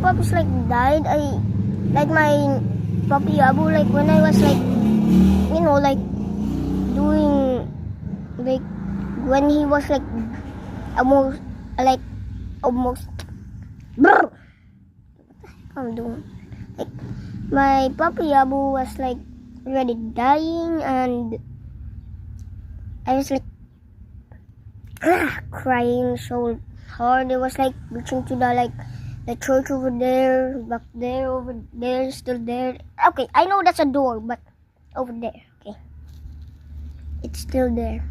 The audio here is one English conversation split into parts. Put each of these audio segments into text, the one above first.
puppies like died, like my puppy Abu, like when I was like, you know, like doing like when he was like almost brr, I'm doing like my puppy Abu was like already dying, and I was like crying so hard. It was like reaching to the church over there, back there, over there, still there. Okay, I know that's a door, but over there. Okay, it's still there.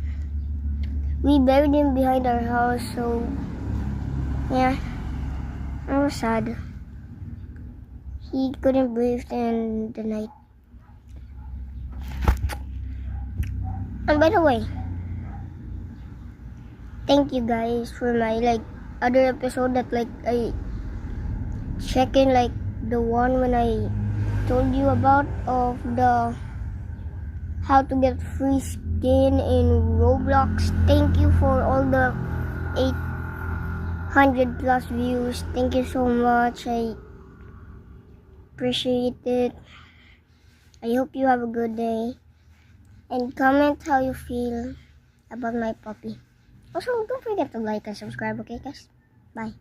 We buried him behind our house, so yeah, I was sad. He couldn't breathe in the night. And by the way, thank you guys for my like other episode that like I check in, like the one when I told you about of the how to get free skin in Roblox. Thank you for all the 800 plus views. Thank you so much. I appreciate it. I hope you have a good day, and comment how you feel about my puppy. Also, don't forget to like and subscribe, okay guys? Bye.